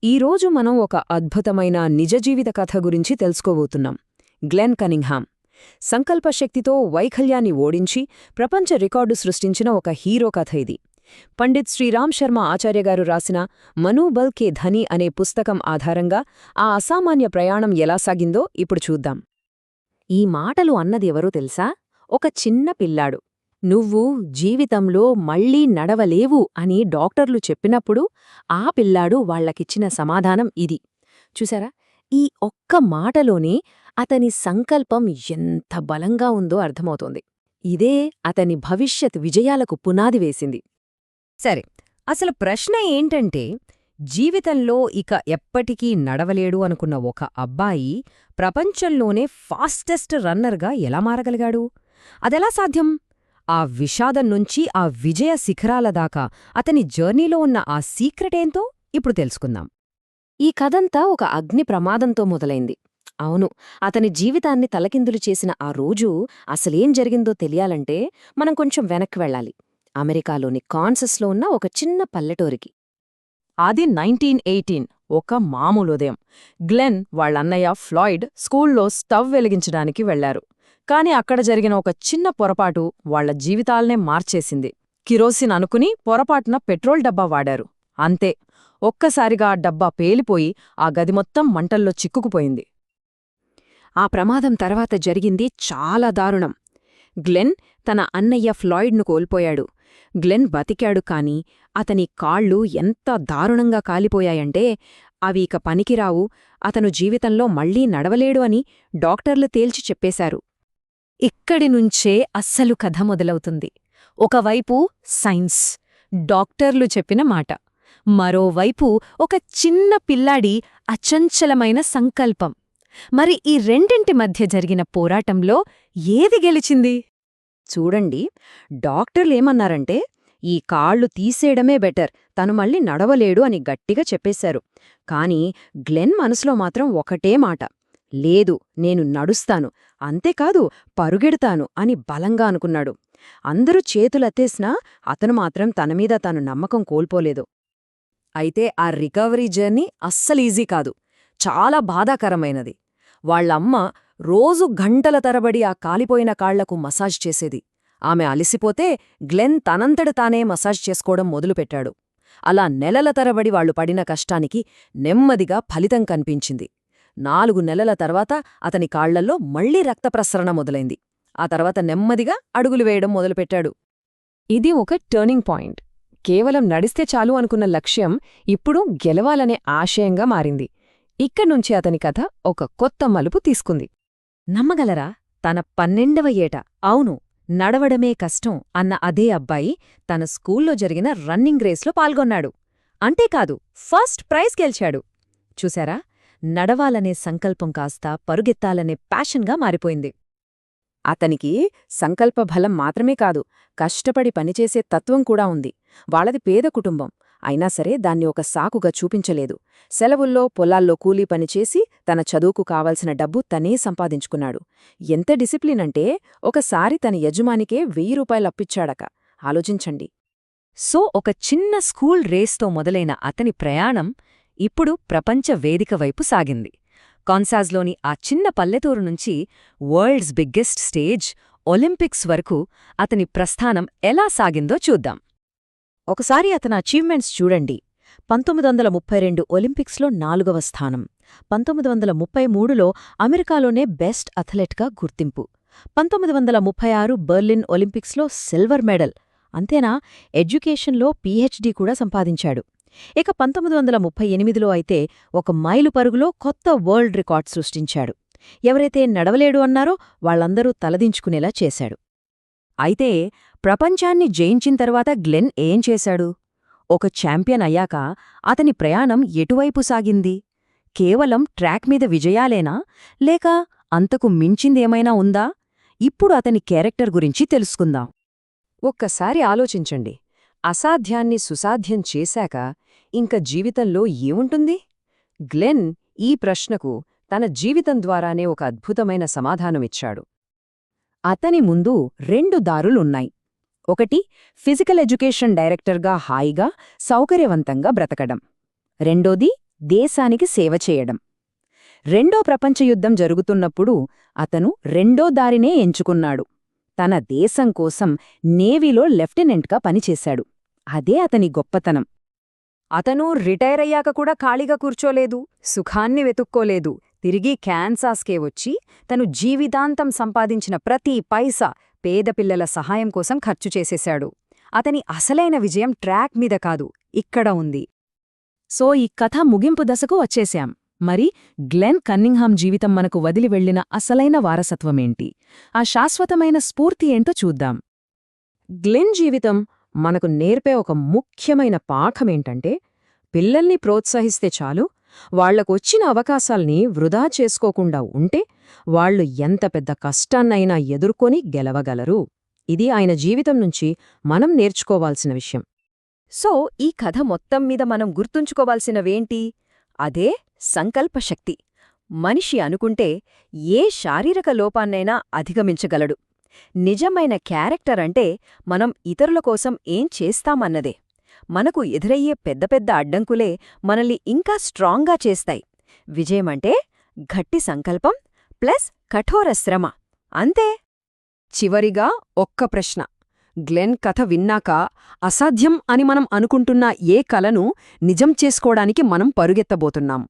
ఈరోజు మనం ఒక అద్భుతమైన నిజ జీవిత కథ గురించి తెలుసుకోబోతున్నాం. గ్లెన్ కనింగ్హామ్ సంకల్పశక్తితో వైకల్యాన్ని ఓడించి ప్రపంచ రికార్డు సృష్టించిన ఒక హీరో కథ ఇది. పండిత్ శ్రీరామ్ శర్మ ఆచార్యగారు రాసిన మనోబల్ కే ధని అనే పుస్తకం ఆధారంగా ఆ అసామాన్య ప్రయాణం ఎలా సాగిందో ఇప్పుడు చూద్దాం. ఈ మాటలు అన్నది ఎవరో తెలుసా? ఒక చిన్న పిల్లాడు. నువ్వు జీవితంలో మళ్ళీ నడవలేవు అని డాక్టర్లు చెప్పినప్పుడు ఆ పిల్లాడు వాళ్లకిచ్చిన సమాధానం ఇది. చూసారా, ఈ ఒక్క మాటలోనే అతని సంకల్పం ఎంత బలంగా ఉందో అర్థమవుతోంది. ఇదే అతని భవిష్యత్ విజయాలకు పునాది వేసింది. సరే, అసలు ప్రశ్న ఏంటంటే, జీవితంలో ఇక ఎప్పటికీ నడవలేడు అనుకున్న ఒక అబ్బాయి ప్రపంచంలోనే ఫాస్టెస్ట్ రన్నర్గా ఎలా మారగలిగాడు? అదెలా సాధ్యం? ఆ విషాదం నుంచి ఆ విజయ శిఖరాల దాకా అతని జర్నీలో ఉన్న ఆ సీక్రెటేంతో ఇప్పుడు తెలుసుకుందాం. ఈ కథంతా ఒక అగ్ని ప్రమాదంతో మొదలైంది. అవును, అతని జీవితాన్ని తలకిందులు చేసిన ఆ రోజు అసలేం జరిగిందో తెలియాలంటే మనం కొంచెం వెనక్కి వెళ్ళాలి. అమెరికాలోని కాన్సస్లో ఉన్న ఒక చిన్న పల్లెటూరికి. అది 1918, ఒక మామూలు ఉదయం. గ్లెన్ వాళ్ళన్నయ్య ఫ్లాయిడ్ స్కూల్లో స్టవ్ వెలిగించడానికి వెళ్లారు. కాని అక్కడ జరిగిన ఒక చిన్న పొరపాటు వాళ్ల జీవితాలనే మార్చేసింది. కిరోసిన్ అనుకుని పొరపాటున పెట్రోల్ డబ్బా వాడారు. అంతే, ఒక్కసారిగా ఆ డబ్బా పేలిపోయి ఆ గది మొత్తం మంటల్లో చిక్కుకుపోయింది. ఆ ప్రమాదం తర్వాత జరిగింది చాలా దారుణం. గ్లెన్ తన అన్నయ్య ఫ్లాయిడ్ను కోల్పోయాడు. గ్లెన్ బతికాడు, కాని అతని కాళ్ళు ఎంత దారుణంగా కాలిపోయాయంటే అవి ఇక పనికిరావు, అతను జీవితంలో మళ్లీ నడవలేడు అని డాక్టర్లు తేల్చి చెప్పేశారు. ఇక్కడినుంచే అస్సలు కథ మొదలవుతుంది. ఒకవైపు సైన్స్, డాక్టర్లు చెప్పిన మాట, మరోవైపు ఒక చిన్న పిల్లాడి అచంచలమైన సంకల్పం. మరి ఈ రెండింటి మధ్య జరిగిన పోరాటంలో ఏది గెలిచింది? చూడండి, డాక్టర్లేమన్నారంటే ఈ కాళ్ళు తీసేయడమే బెటర్, తను మళ్ళీ నడవలేడు అని గట్టిగా చెప్పేశారు. కాని గ్లెన్ మనసులో మాత్రం ఒకటే మాట, లేదు, నేను నడుస్తాను, అంతేకాదు పరుగెడతాను అని బలంగా అనుకున్నాడు. అందరూ చేతులెత్తేసినా అతను మాత్రం తనమీద తాను నమ్మకం కోల్పోలేదు. అయితే ఆ రికవరీ జర్నీ అస్సలీజీ కాదు, చాలా బాధాకరమైనది. వాళ్లమ్మ రోజు గంటల తరబడి ఆ కాలిపోయిన కాళ్లకు మసాజ్ చేసేది. ఆమె అలిసిపోతే గ్లెన్ తనంతట తానే మసాజ్ చేసుకోవడం మొదలుపెట్టాడు. అలా నెలల తరబడి వాళ్లు పడిన కష్టానికి నెమ్మదిగా ఫలితం కనిపించింది. 4 నెలల తర్వాత అతని కాళ్లల్లో మళ్లీ రక్తప్రసరణ మొదలైంది. ఆ తర్వాత నెమ్మదిగా అడుగులు వేయడం మొదలుపెట్టాడు. ఇది ఒక టర్నింగ్ పాయింట్. కేవలం నడిస్తే చాలు అనుకున్న లక్ష్యం ఇప్పుడు గెలవాలనే ఆశయంగా మారింది. ఇక్కడ్నుంచి అతని కథ ఒక కొత్త మలుపు తీసుకుంది. నమ్మగలరా, తన 12వ ఏట, అవును, నడవడమే కష్టం అన్న అదే అబ్బాయి తన స్కూల్లో జరిగిన రన్నింగ్ రేస్లో పాల్గొన్నాడు. అంతేకాదు, ఫస్ట్ ప్రైజ్ గెలిచాడు. చూశారా, నడవాలనే సంకల్పం కాస్త పరుగెత్తాలనే ప్యాషన్గా మారిపోయింది. అతనికి సంకల్పబలం మాత్రమే కాదు, కష్టపడి పనిచేసే తత్వం కూడా ఉంది. వాళ్ళది పేద కుటుంబం అయినా సరే దాన్ని ఒక సాకుగా చూపించలేదు. సెలవుల్లో పొలాల్లో కూలీ పనిచేసి తన చదువుకు కావలసిన డబ్బు తనే సంపాదించుకున్నాడు. ఎంత డిసిప్లిన్ అంటే ఒకసారి తన యజమానికే 1000 రూపాయలు అప్పిచ్చాడక. ఆలోచించండి. సో ఒక చిన్న స్కూల్ రేస్తో మొదలైన అతని ప్రయాణం ఇప్పుడు ప్రపంచ వేదిక వైపు సాగింది. కాన్సాస్లోని ఆ చిన్న పల్లెటూరు నుంచి వరల్డ్స్ బిగ్గెస్ట్ స్టేజ్, ఒలింపిక్స్ వరకు అతని ప్రస్థానం ఎలా సాగిందో చూద్దాం. ఒకసారి అతని అచీవ్మెంట్స్ చూడండి. 1932 ఒలింపిక్స్లో 4వ స్థానం, 1933లో అమెరికాలోనే బెస్ట్ అథ్లెట్గా గుర్తింపు, 1936 బెర్లిన్ ఒలింపిక్స్లో సిల్వర్ మెడల్. అంతేనా, ఎడ్యుకేషన్లో పీహెచ్డీ కూడా సంపాదించాడు. ఇక 1938లో అయితే ఒక మైలు పరుగులో కొత్త వరల్డ్ రికార్డ్ సృష్టించాడు. ఎవరైతే నడవలేడు అన్నారో వాళ్లందరూ తలదించుకునేలా చేశాడు. అయితే ప్రపంచాన్ని జయించిన తర్వాత గ్లెన్ ఏం చేశాడు? ఒక ఛాంపియన్ అయ్యాక అతని ప్రయాణం ఎటువైపు సాగింది? కేవలం ట్రాక్ మీద విజయాలేనా, లేక అంతకు మించిందేమైనా ఉందా? ఇప్పుడు అతని క్యారెక్టర్ గురించి తెలుసుకుందాం. ఒక్కసారి ఆలోచించండి, అసాధ్యాన్ని సుసాధ్యం చేశాక ఇంక జీవితంలో ఏముంటుంది? గ్లెన్ ఈ ప్రశ్నకు తన జీవితం ద్వారానే ఒక అద్భుతమైన సమాధానమిచ్చాడు. అతని ముందు 2 దారులున్నాయి. ఒకటి, ఫిజికల్ ఎడ్యుకేషన్ డైరెక్టర్గా హాయిగా, సౌకర్యవంతంగా బ్రతకడం. రెండోది, దేశానికి సేవ చేయడం. రెండో ప్రపంచ యుద్ధం జరుగుతున్నప్పుడు అతను రెండో దారినే ఎంచుకున్నాడు. తన దేశం కోసం నేవీలో లెఫ్టినెంట్గా పనిచేశాడు. అదే అతని గొప్పతనం. అతను రిటైర్ అయ్యాక కూడా ఖాళీగా కూర్చోలేదు, సుఖాన్ని వెతుక్కోలేదు. తిరిగి క్యాన్సాస్కే వచ్చి తను జీవితాంతం సంపాదించిన ప్రతి పైసా పేదపిల్లల సహాయం కోసం ఖర్చు చేసేశాడు. అతని అసలైన విజయం ట్రాక్ మీద కాదు, ఇక్కడ ఉంది. సో ఈ కథ ముగింపు దశకు వచ్చేశాం. మరి గ్లెన్ కన్నింగ్హామ్ జీవితం మనకు వదిలి వెళ్లిన అసలైన వారసత్వమేంటి, ఆ శాశ్వతమైన స్ఫూర్తి ఏంటో చూద్దాం. గ్లెన్ జీవితం మనకు నేర్పే ఒక ముఖ్యమైన పాఠమేంటంటే, పిల్లల్ని ప్రోత్సహిస్తే చాలు, వాళ్లకొచ్చిన అవకాశాల్ని వృధా చేసుకోకుండా ఉంటే వాళ్లు ఎంత పెద్ద కష్టాన్నైనా ఎదుర్కొని గెలవగలరు. ఇది ఆయన జీవితం నుంచి మనం నేర్చుకోవాల్సిన విషయం. సో ఈ కథ మొత్తం మీద మనం గుర్తుంచుకోవాల్సినవేంటి? అదే సంకల్పశక్తి. మనిషి అనుకుంటే ఏ శారీరక లోపాన్నైనా అధిగమించగలడు. నిజమైన క్యారెక్టర్ అంటే మనం ఇతరుల కోసం ఏం చేస్తామన్నదే. మనకు ఎదురయ్యే పెద్ద పెద్ద అడ్డంకులే మనల్ని ఇంకా స్ట్రాంగ్గా చేస్తాయి. విజయమంటే గట్టి సంకల్పం ప్లస్ కఠోర శ్రమ, అంతే. చివరిగా ఒక్క ప్రశ్న. గ్లెన్ కథ విన్నాక అసాధ్యం అని మనం అనుకుంటున్న ఏ కలను నిజం చేసుకోవడానికి మనం పరుగెత్తబోతున్నాం?